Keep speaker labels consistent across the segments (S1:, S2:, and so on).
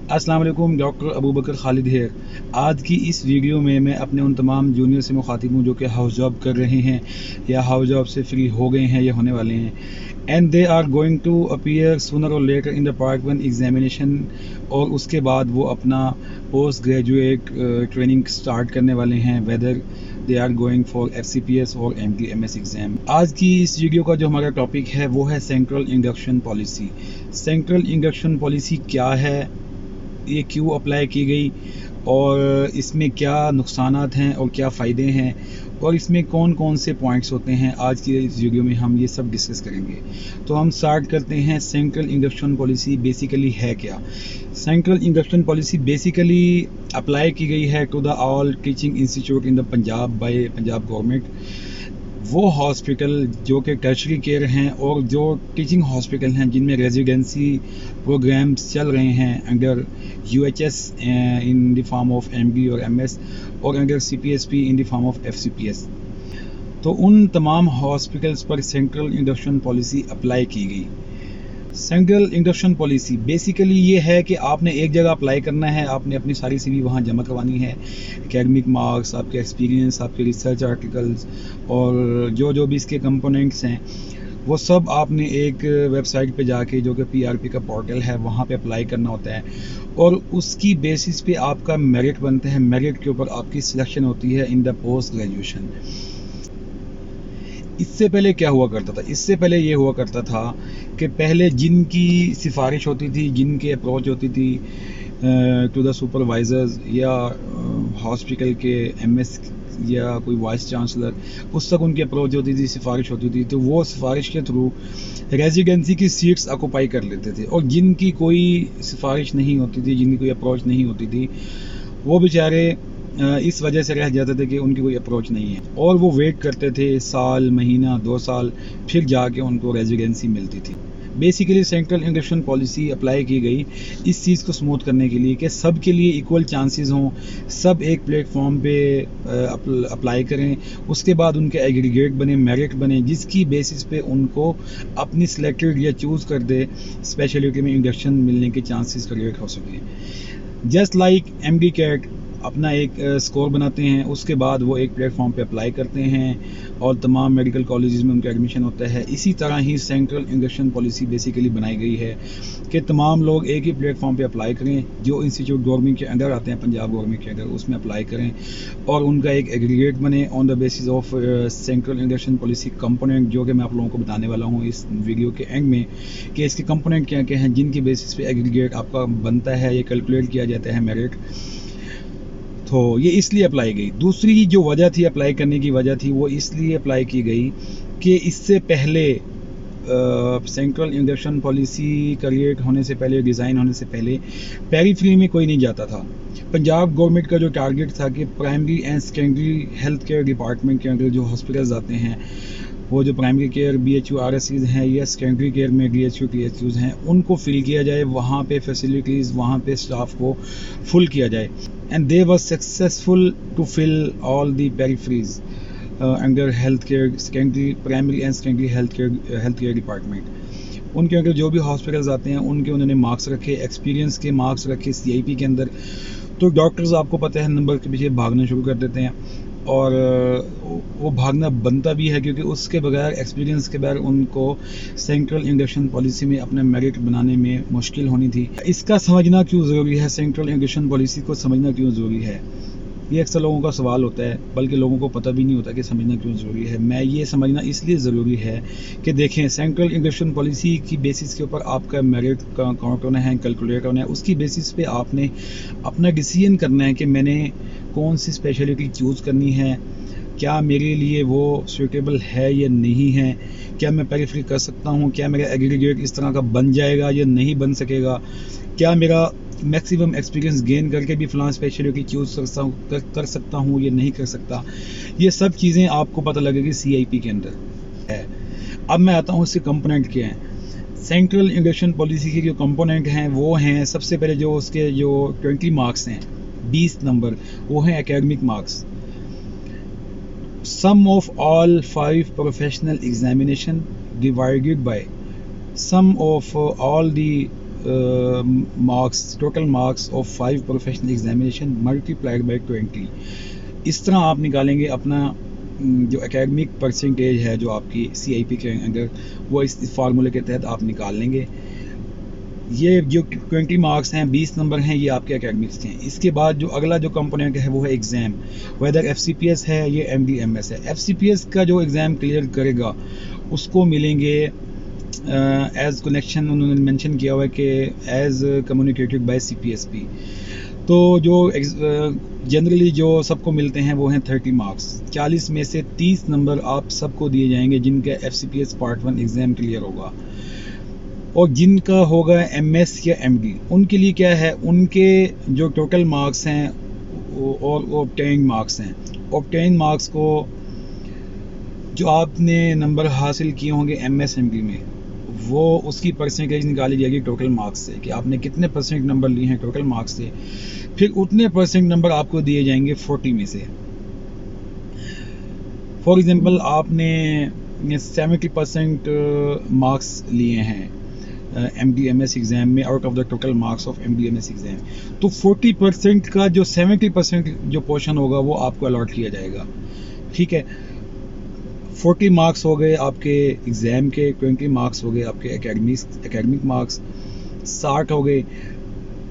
S1: अस्सलाम वालेकुम, डॉक्टर अबू बकर खालिद है। आज की इस वीडियो में मैं अपने उन तमाम जूनियर से मुखातिब हूँ जो कि हाउस जॉब कर रहे हैं या हाउस जॉब से फ्री हो गए हैं या होने वाले हैं, and they are going to appear sooner और later in the part 1 examination, और उसके बाद वो अपना पोस्ट ग्रेजुएट ट्रेनिंग स्टार्ट करने वाले हैं, whether they are going for FCPS और MD/MS एग्ज़ाम। आज की इस वीडियो का जो हमारा टॉपिक है वो है central induction policy. Central induction policy क्या है, ये क्यों अप्लाई की गई, और इसमें क्या नुकसानात हैं और क्या फ़ायदे हैं, और इसमें कौन कौन से पॉइंट्स होते हैं। आज की इस वीडियो में हम ये सब डिस्कस करेंगे। तो हम स्टार्ट करते हैं। सेंट्रल इंडक्शन पॉलिसी बेसिकली है क्या। Central induction policy basically apply की गई है to the all teaching institute in the Punjab by Punjab government. वो हॉस्पिटल जो कि टर्शरी केयर हैं और जो टीचिंग हॉस्पिटल हैं जिनमें रेजिडेंसी प्रोग्राम्स चल रहे हैं under UHS in the form of MD और MS, और under CPSP in the form of FCPS, तो उन तमाम हॉस्पिटल्स पर सेंट्रल इंडक्शन पॉलिसी अप्लाई की गई। सेंट्रल इंडक्शन पॉलिसी बेसिकली ये है कि आपने एक जगह अप्लाई करना है, आपने अपनी सारी CV वहाँ जमा करवानी है, एकेडमिक मार्क्स, आपके एक्सपीरियंस, आपके रिसर्च आर्टिकल्स और जो भी इसके कंपोनेंट्स हैं वो सब आपने एक वेबसाइट पे जाके, जो कि PRP का पोर्टल है, वहाँ पे अप्लाई करना होता है, और उसकी बेसिस पे आपका मेरिट बनता है। मेरिट के ऊपर आपकी सिलेक्शन होती है इन द पोस्ट ग्रेजुएशन। इससे पहले क्या हुआ करता था, इससे पहले ये हुआ करता था कि पहले जिनकी सिफारिश होती थी, जिनके अप्रोच होती थी टू द सुपरवाइजर्स या हॉस्पिटल के MS या कोई वाइस चांसलर, उस तक उनकी अप्रोच होती थी, सिफारिश होती थी, तो वो सिफारिश के थ्रू रेजिडेंसी की सीट्स ऑक्यूपाई कर लेते थे। और जिनकी कोई सिफारिश नहीं होती थी, जिनकी कोई अप्रोच नहीं होती थी, वो बेचारे इस वजह से रह जाते थे कि उनकी कोई अप्रोच नहीं है, और वो वेट करते थे साल, महीना, 2 साल, फिर जाके उनको रेजिडेंसी मिलती थी। Basically central induction policy apply की गई इस चीज़ को स्मूथ करने के लिए कि सब के लिए इक्वल चांसेस हों, सब एक प्लेटफॉर्म पे अप्लाई करें, उसके बाद उनके एग्रीगेट बने, मेरिट बने, जिसकी बेसिस पे उनको अपनी सिलेक्टेड या चूज़ कर दे स्पेशलिटी में इंडक्शन मिलने के चांसेस क्रिएट हो सकें। जस्ट लाइक MD कैट अपना एक स्कोर बनाते हैं, उसके बाद वो एक प्लेटफॉर्म पे अप्लाई करते हैं और तमाम मेडिकल कॉलेजेस में उनका एडमिशन होता है। इसी तरह ही सेंट्रल इंडक्शन पॉलिसी बेसिकली बनाई गई है कि तमाम लोग एक ही प्लेटफॉर्म पे अप्लाई करें, जो इंस्टीट्यूट गवर्नमेंट के अंडर आते हैं, पंजाब गवर्नमेंट के अंडर, उसमें अप्लाई करें और उनका एक एग्रीगेट बने on the basis of central induction policy component, जो कि मैं आप लोगों को बताने वाला हूँ इस वीडियो के एंड में कि इसके कंपोनेंट क्या क्या हैं, जिनकी बेसिस पे एग्रीगेट आपका बनता है, ये कैलकुलेट किया जाता है मेरिट। तो ये इसलिए अप्लाई गई। दूसरी जो वजह थी अप्लाई करने की वजह थी, वो इसलिए अप्लाई की गई कि इससे पहले सेंट्रल इंडक्शन पॉलिसी क्रिएट होने से पहले, डिज़ाइन होने से पहले, पेरीफ्री में कोई नहीं जाता था। पंजाब गवर्नमेंट का जो टारगेट था कि primary and secondary health care department के अंदर जो हॉस्पिटल्स आते हैं, वो जो प्राइमरी केयर BHU RSCs हैं या सेकेंडरी केयर में DHU THUs हैं, उनको फिल किया जाए, वहाँ पे फैसिलिटीज़, वहाँ पे स्टाफ को फुल किया जाए। And they were successful to fill all the peripheries under health care, secondary, primary and secondary health care department. उनके अंदर जो भी हॉस्पिटल्स आते हैं उनके उन्होंने मार्क्स रखे, एक्सपीरियंस के मार्क्स रखे CIP के अंदर। तो डॉक्टर्स आपको पता है नंबर के पीछे भागना शुरू कर देते हैं, और वो भागना बनता भी है, क्योंकि उसके बगैर, एक्सपीरियंस के बगैर उनको सेंट्रल इंडक्शन पॉलिसी में अपने मेरिट बनाने में मुश्किल होनी थी। इसका समझना क्यों ज़रूरी है, सेंट्रल इंडक्शन पॉलिसी को समझना क्यों ज़रूरी है, ये अक्सर लोगों का सवाल होता है, बल्कि लोगों को पता भी नहीं होता कि समझना क्यों ज़रूरी है। मैं ये समझना इसलिए ज़रूरी है कि देखें, सेंट्रल इंडक्शन पॉलिसी की बेसिस के ऊपर आपका मेरिट काउंट होना है, कैलकुलेट होना है, उसकी बेसिस पे आपने अपना डिसीजन करना है कि मैंने कौन सी स्पेशलिटी चूज़ करनी है, क्या मेरे लिए वो सूटेबल है या नहीं है, क्या मैं पेरीफ्री कर सकता हूँ, क्या मेरा एग्रीगेट इस तरह का बन जाएगा या नहीं बन सकेगा, क्या मेरा मैक्सिमम एक्सपीरियंस गेन करके भी फलां स्पेशलिटी चूज़ कर सकता हूँ या नहीं कर सकता। ये सब चीज़ें आपको पता लगेगी CIP के अंदर है। अब मैं आता हूँ इसके कंपोनेंट क्या हैं। सेंट्रल इंडक्शन पॉलिसी के जो कंपोनेंट हैं वो हैं, सबसे पहले जो उसके जो 20 मार्क्स हैं, 20 नंबर, वो हैं academic marks. Sum of all 5 professional examination divided by sum of all the marks, total marks of 5 professional examination multiplied by 20। इस तरह आप निकालेंगे अपना जो एकेडमिक परसेंटेज है जो आपकी CIP के अंदर, वो इस फार्मूले के तहत आप निकाल लेंगे। ये जो 20 मार्क्स हैं, 20 नंबर हैं, ये आपके एकेडमिक्स हैं। इसके बाद जो अगला जो कंपोनेंट है वो है एग्ज़ाम, वेदर FCPS है या MDMS है। FCPS का जो एग्ज़ाम क्लियर करेगा उसको मिलेंगे एज कनेक्शन, उन्होंने मेंशन किया हुआ है कि एज कम्युनिकेटेड बाय CPSP। तो जो जनरली जो सबको मिलते हैं वो हैं 30 मार्क्स। 40 में से 30 नंबर आप सबको दिए जाएंगे जिनका FCPS पार्ट 1 एग्ज़ाम क्लियर होगा। और जिनका होगा MS या MD, उनके लिए क्या है, उनके जो टोटल मार्क्स हैं और ऑब्टेन मार्क्स हैं, ऑब्टेन मार्क्स को जो आपने नंबर हासिल किए होंगे MS MD में, वो उसकी परसेंटेज निकाली जाएगी टोटल मार्क्स से कि आपने कितने परसेंट नंबर लिए हैं टोटल मार्क्स से। फिर उतने परसेंट नंबर आपको दिए जाएंगे 40 में से। फॉर एग्जांपल आपने 70% मार्क्स लिए हैं MDMS एग्ज़ाम में out of the total marks of MDMS exam, तो 40% का जो 70% जो पोर्शन होगा वो आपको अलॉट किया जाएगा। ठीक है, 40 मार्क्स हो गए आपके एग्ज़ाम के, 20 मार्क्स हो गए आपके एकेडमिक मार्क्स, 60 हो गए।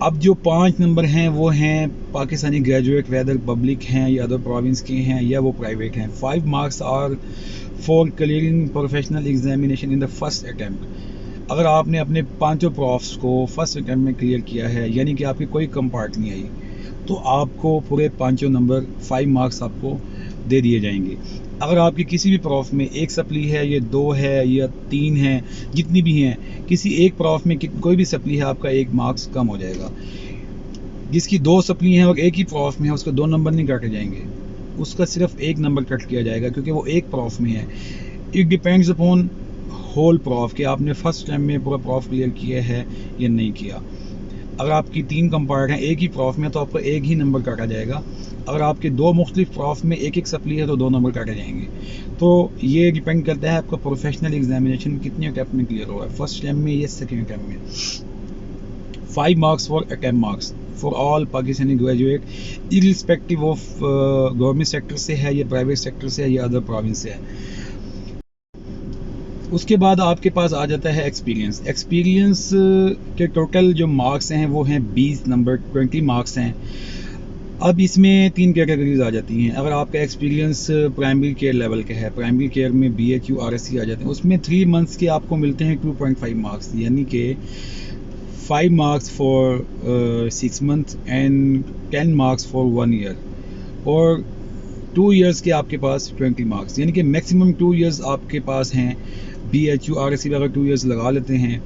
S1: अब जो 5 नंबर हैं वो हैं पाकिस्तानी ग्रेजुएट, वेदर पब्लिक हैं या अदर प्रोविंस के हैं या वो प्राइवेट हैं। 5 marks are for clearing professional examination in the first attempt. अगर आपने अपने 5 प्रॉफ्स को फर्स्ट अटैम्प्ट में क्लियर किया है, यानी कि आपकी कोई कम पार्ट नहीं आई, तो आपको पूरे 5 नंबर 5 मार्क्स आपको दे दिए जाएंगे। अगर आपकी किसी भी प्रॉफ में एक सप्ली है, या 2 है या 3 है, जितनी भी हैं, किसी एक प्रॉफ में कोई भी सप्ली है, आपका 1 मार्क्स कम हो जाएगा। जिसकी 2 सप्ली हैं और एक ही प्रॉफ में है, उसको 2 नंबर नहीं काटे जाएंगे, उसका सिर्फ 1 नंबर कट किया जाएगा क्योंकि वो एक प्रॉफ में है। It depends upon whole prof कि आपने फर्स्ट टाइम में पूरा प्रॉफ क्लियर किया है या नहीं किया। अगर आपकी 3 कंपार्ट हैं एक ही प्रॉफ में, तो आपको 1 ही नंबर काटा जाएगा। अगर आपके 2 मुख्तलिफ प्रॉफ में एक सप्ली है तो 2 नंबर काटे जाएंगे। तो ये डिपेंड करता है आपका प्रोफेशनल एग्जामिनेशन कितने अटैम्प्ट में क्लियर हुआ है, फर्स्ट अटैम्प्ट में या सेकेंड अटैम्प्ट में। 5 marks for attempt marks for all Pakistani graduate, irrespective of government sector से है या प्राइवेट सेक्टर से है या अदर प्रोविंस से है। उसके बाद आपके पास आ जाता है एक्सपीरियंस। एक्सपीरियंस के टोटल जो मार्क्स हैं वो हैं 20 नंबर, 20 मार्क्स हैं। अब इसमें 3 कैटेगरीज आ जाती हैं। अगर आपका एक्सपीरियंस प्राइमरी केयर लेवल का है, प्राइमरी केयर में BHU RSC आ जाते हैं, उसमें 3 मंथ्स के आपको मिलते हैं 2.5 मार्क्स, यानी कि 5 marks for 6 month and 10 marks for 1 year, और 2 ईयर्स के आपके पास 20 मार्क्स, यानी कि मैक्सिमम 2 ईयर्स आपके पास हैं। BHU RSC में अगर 2 ईयर्स लगा लेते हैं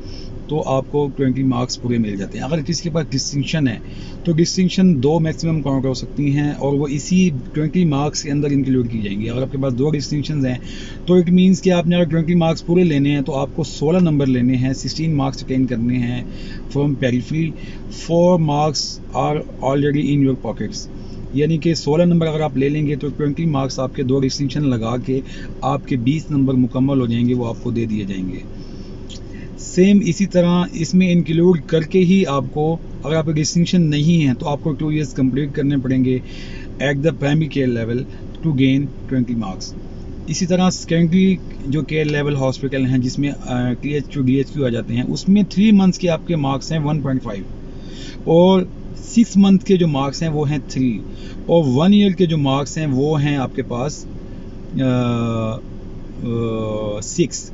S1: तो आपको 20 मार्क्स पूरे मिल जाते हैं। अगर किसी के पास डिस्टिंक्शन है तो डिस्टिंक्शन 2 मैक्सिमम काउंट हो सकती हैं और वो इसी 20 मार्क्स के अंदर इंक्लूड की जाएंगी। अगर आपके पास 2 डिस्टिंक्शन हैं तो इट मीन्स कि आपने अगर 20 मार्क्स पूरे लेने हैं तो आपको 16 नंबर लेने हैं, 16 मार्क्स अटेन करने हैं from periphery, 4 marks are already in your pockets, यानी कि 16 नंबर अगर आप ले लेंगे तो 20 मार्क्स आपके 2 डिस्टिंक्शन लगा के आपके 20 नंबर मुकम्मल हो जाएंगे, वो आपको दे दिए जाएंगे। सेम इसी तरह इसमें इंक्लूड करके ही आपको, अगर आपका डिस्टिंक्शन नहीं है तो आपको 2 ईयर्स कंप्लीट करने पड़ेंगे at the primary care level to gain 20 marks. इसी तरह सेकेंडरी जो केयर लेवल हॉस्पिटल हैं जिसमें THQ DHQ आ जाते हैं, उसमें 3 मंथ्स के आपके मार्क्स हैं 1.5, और 6 मंथ के जो मार्क्स हैं वो हैं 3, और 1 ईयर के जो मार्क्स हैं वो हैं आपके पास 6।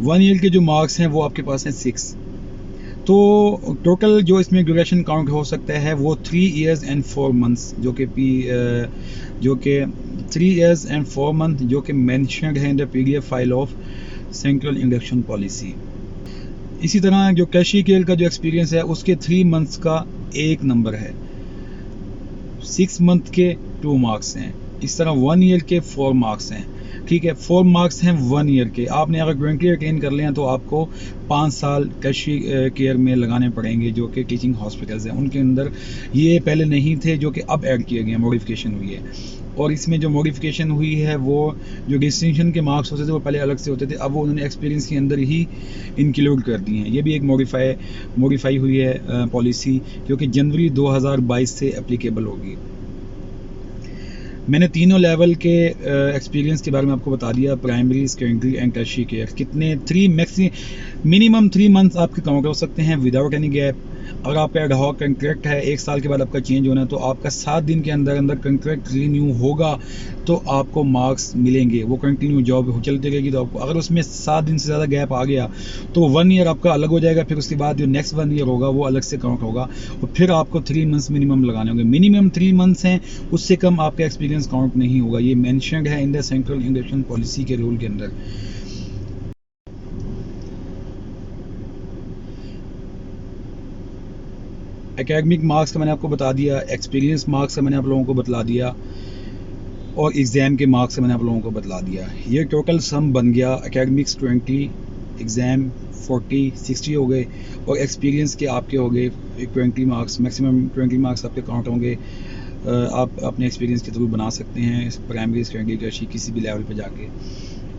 S1: 1 ईयर के जो मार्क्स हैं वो आपके पास हैं 6। तो टोटल जो इसमें ड्यूरेशन काउंट हो सकता है वो 3 ईयर्स एंड 4 मंथ्स, जो कि 3 ईयर्स एंड 4 मंथ जो कि मेंशन्ड है in the PDF file of central induction policy. इसी तरह जो कैशी केयर का जो एक्सपीरियंस है उसके 3 मंथ्स का 1 नंबर है, 6 मंथ के 2 मार्क्स हैं, इस तरह 1 ईयर के 4 मार्क्स हैं। ठीक है। 4 मार्क्स हैं 1 ईयर के। आपने अगर 20 अटेन कर लिया तो आपको 5 साल टर्शियरी केयर में लगाने पड़ेंगे, जो कि टीचिंग हॉस्पिटल्स हैं उनके अंदर। ये पहले नहीं थे, जो कि अब ऐड किए गए हैं, मॉडिफिकेशन हुई है। और इसमें जो मॉडिफिकेशन हुई है वो जो डिस्टिंक्शन के मार्क्स होते थे वो पहले अलग से होते थे, अब वो उन्होंने एक्सपीरियंस के अंदर ही इंक्लूड कर दिए हैं। ये भी एक मॉडिफाई हुई है पॉलिसी, जो कि जनवरी 2022 से एप्लीकेबल होगी। मैंने तीनों लेवल के एक्सपीरियंस के बारे में आपको बता दिया, primary, secondary and tertiary care. कितने मिनिमम 3 मंथ्स आपके काउंट हो सकते हैं विदाउट एनी गैप। अगर आपका एडहॉक कंट्रैक्ट है, 1 साल के बाद आपका चेंज होना है, तो आपका 7 दिन के अंदर अंदर कंट्रैक्ट रीन्यू होगा तो आपको मार्क्स मिलेंगे। वो कंटिन्यू जॉब चलती रहेगी तो आपको, अगर उसमें 7 दिन से ज़्यादा गैप आ गया तो 1 ईयर आपका अलग हो जाएगा। फिर उसके बाद जो नेक्स्ट 1 ईयर होगा वो अलग से काउंट होगा, और फिर आपको 3 मंथ्स मिनिमम लगाने होंगे। मिनिमम 3 मंथ्स हैं, उससे कम आपका एक्सपीरियंस काउंट नहीं होगा। ये मेंशन्ड है in the central immigration policy के रूल के अंदर। एकेडमिक मार्क्स का मैंने आपको बता दिया, एक्सपीरियंस मार्क्स का मैंने आप लोगों को बतला दिया, और एग्ज़ाम के मार्क्स का मैंने आप लोगों को बतला दिया। ये टोटल सम बन गया, एकेडमिक्स 20, एग्ज़ाम 40, 60 हो गए, और एक्सपीरियंस के आपके हो गए 20 मार्क्स। मैक्सिमम 20 मार्क्स आपके काउंट होंगे। आप अपने एक्सपीरियंस के थ्रू बना सकते हैं प्राइमरी, सेकेंडरी, टर्शियरी किसी भी लेवल पे जाके।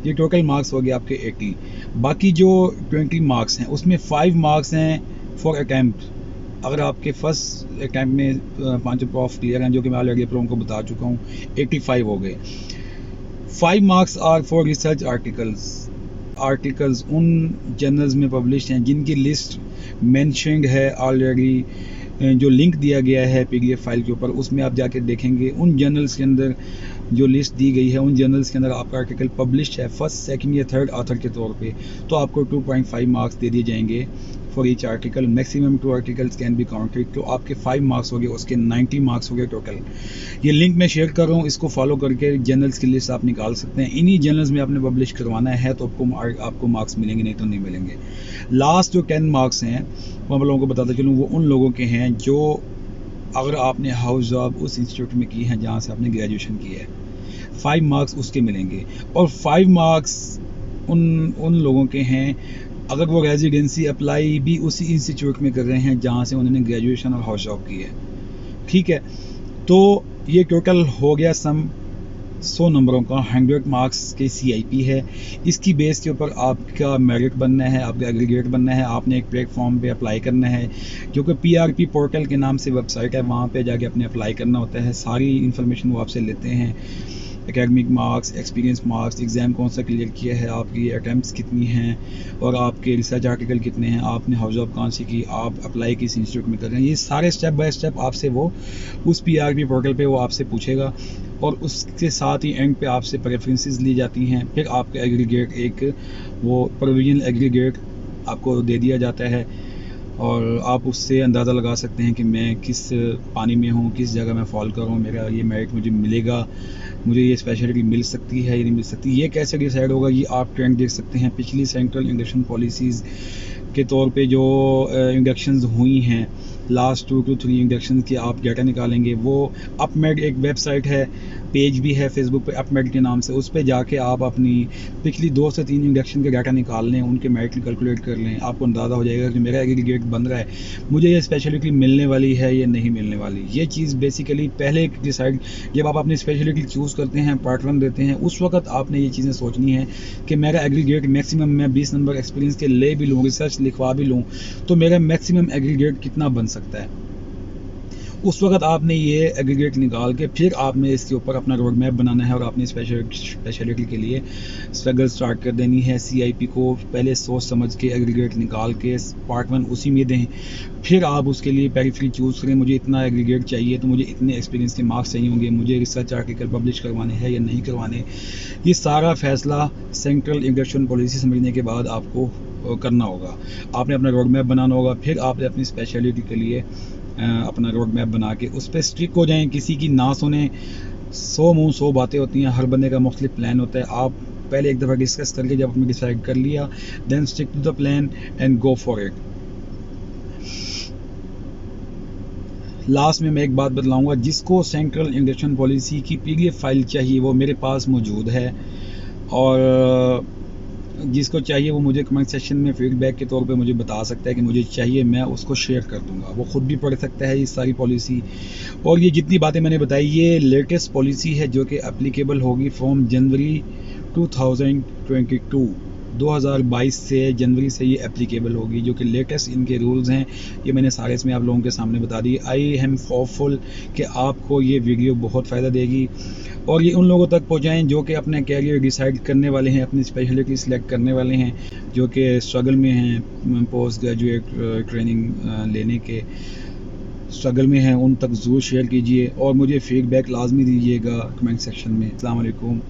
S1: ये टोटल मार्क्स हो गए आपके 80। बाकी जो 20 मार्क्स हैं उसमें 5 मार्क्स हैं फॉर अटैम्प्ट। अगर आपके फर्स्ट अटैम्प्ट में 5 प्रॉफ क्लियर हैं, जो कि मैं ऑलरेडी आप लोगों को बता चुका हूँ, 85 हो गए। 5 marks are for research articles उन जर्नल्स में पब्लिश हैं जिनकी लिस्ट मेंशन्ड है ऑलरेडी। जो लिंक दिया गया है PDF फाइल के ऊपर, उसमें आप जाके देखेंगे उन जर्नल्स के अंदर जो लिस्ट दी गई है, उन जर्नल्स के अंदर आपका आर्टिकल पब्लिश है फर्स्ट, सेकंड या थर्ड ऑथर के तौर पे, तो आपको 2.5 मार्क्स दे दिए जाएंगे for each article. Maximum 2 articles can be counted, तो आपके 5 मार्क्स हो गए, उसके 90 मार्क्स हो गए टोटल। ये लिंक मैं शेयर कर रहा हूँ, इसको फॉलो करके जर्नल्स की लिस्ट आप निकाल सकते हैं। इन्हीं जर्नल्स में आपने पब्लिश करवाना है तो आपको मार्क्स मिलेंगे, नहीं तो नहीं मिलेंगे। लास्ट जो 10 मार्क्स हैं वो मैं लोगों को बताता चलूँ, वो उन लोगों के हैं जो अगर आपने हाउस जॉब उस इंस्टीट्यूट में की है जहाँ से आपने ग्रेजुएशन की है, 5 मार्क्स उसके मिलेंगे। और 5 मार्क्स उन लोगों के हैं अगर वो रेजिडेंसी अप्लाई भी उसी इंस्टीट्यूट में कर रहे हैं जहाँ से उन्होंने ग्रेजुएशन और हाउस जॉब की है। ठीक है, तो ये टोटल हो गया सम 100 नंबरों का, 100 मार्क्स के CIP है। इसकी बेस के ऊपर आपका मेरिट बनना है, आपका एग्रीगेट बनना है। आपने एक प्लेटफॉर्म पे अप्लाई करना है जो कि PRP पोर्टल के नाम से वेबसाइट है, वहाँ पे जाके अपने अप्लाई करना होता है। सारी इन्फॉर्मेशन वो आपसे लेते हैं, academic marks, experience marks, exam कौन सा क्लियर किया है, आपकी अटैम्प्ट्स कितनी हैं, और आपके रिसर्च आर्टिकल कितने हैं, आपने हाउस जॉब कहाँ से की, आप अप्लाई किस इंस्टीट्यूट में कर रहे हैं। ये सारे स्टेप बाय स्टेप आपसे वो उस PRP पोर्टल पे वो आपसे पूछेगा, और उसके साथ ही एंड पे आपसे प्रेफरेंसेस ली जाती हैं। फिर आपका एग्रीगेट, एक वो प्रोविजनल एग्रीगेट आपको दे दिया जाता है, और आप उससे अंदाज़ा लगा सकते हैं कि मैं किस पानी में हूँ, किस जगह मैं फॉल कर रहा हूँ, मेरा ये मेरिट मुझे मिलेगा, मुझे ये स्पेशलिटी मिल सकती है या नहीं मिल सकती। ये कैसे डिसाइड होगा, ये आप ट्रेंड देख सकते हैं पिछली सेंट्रल इंडक्शन पॉलिसीज़ के तौर पे जो इंडक्शंस हुई हैं, लास्ट 2 to 3 इंडक्शन की आप डाटा निकालेंगे। वो अपमेड एक वेबसाइट है, पेज भी है फेसबुक पे अपमेड के नाम से, उस पर जाके आप अपनी पिछली 2 से 3 इंडक्शन के डाटा निकाल लें, उनके मेरिट कैलकुलेट कर लें। आपको अंदाज़ा हो जाएगा कि मेरा एग्रीगेट बन रहा है, मुझे ये स्पेशलिटी मिलने वाली है या नहीं मिलने वाली। ये चीज़ बेसिकली पहले डिसाइड, जब आप अपनी स्पेशलिटी चूज़ करते हैं, पार्ट 1 देते हैं, उस वक्त आपने ये चीज़ें सोचनी है कि मेरा एग्रीगेट मैक्सिमम, मैं 20 नंबर एक्सपीरियंस के ले भी लूँ, रिसर्च लिखवा भी लूँ, तो मेरा मैक्सिमम एग्रीगेट कितना बन सकता है। उस वक्त आपने ये एग्रीगेट निकाल के फिर आपने इसके ऊपर अपना रोड मैप बनाना है, और अपनी स्पेशलिटी के लिए स्ट्रगल स्टार्ट कर देनी है। CIP को पहले सोच समझ के एग्रीगेट निकाल के पार्ट 1 उसी में दें। फिर आप उसके लिए पेरिफेरी चूज़ करें, मुझे इतना एग्रीगेट चाहिए तो मुझे इतने एक्सपीरियंस के मार्क्स चाहिए होंगे, मुझे रिसर्च आर्टिकल पब्लिश करवाने हैं या नहीं करवाने। ये सारा फैसला सेंट्रल इंडक्शन पॉलिसी समझने के बाद आपको करना होगा। आपने अपना रोड मैप बनाना होगा, फिर आपने अपनी स्पेशलिटी के लिए अपना रोड मैप बना के उस पर स्ट्रिक हो जाएं, किसी की ना सुने। 100 मुँह 100 बातें होती हैं, हर बंदे का मुख्तलिफ प्लान होता है। आप पहले एक दफ़ा डिस्कस करके जब आपने डिसाइड कर लिया, then stick to the plan and go for it. Last में मैं एक बात बतलाऊंगा, जिसको सेंट्रल इंडक्शन पॉलिसी की PDF फाइल चाहिए वो मेरे पास मौजूद है। और जिसको चाहिए वो मुझे कमेंट सेक्शन में फीडबैक के तौर पे मुझे बता सकता है कि मुझे चाहिए, मैं उसको शेयर कर दूंगा। वो खुद भी पढ़ सकता है ये सारी पॉलिसी। और ये जितनी बातें मैंने बताई ये लेटेस्ट पॉलिसी है जो कि एप्लीकेबल होगी फ्रॉम जनवरी 2022 2022 से जनवरी से ये एप्लीकेबल होगी, जो कि लेटेस्ट इनके रूल्स हैं। ये मैंने सारे इसमें आप लोगों के सामने बता दी। आई एम होपफुल कि आपको ये वीडियो बहुत फ़ायदा देगी और ये उन लोगों तक पहुँचाएँ जो कि अपना कैरियर डिसाइड करने वाले हैं, अपनी स्पेशलिटी सिलेक्ट करने वाले हैं, जो कि स्ट्रगल में हैं, पोस्ट ग्रेजुएट ट्रेनिंग लेने के स्ट्रगल में हैं। उन तक ज़रूर शेयर कीजिए और मुझे फ़ीडबैक लाजमी दीजिएगा कमेंट सेक्शन में। अस्सलाम वालेकुम।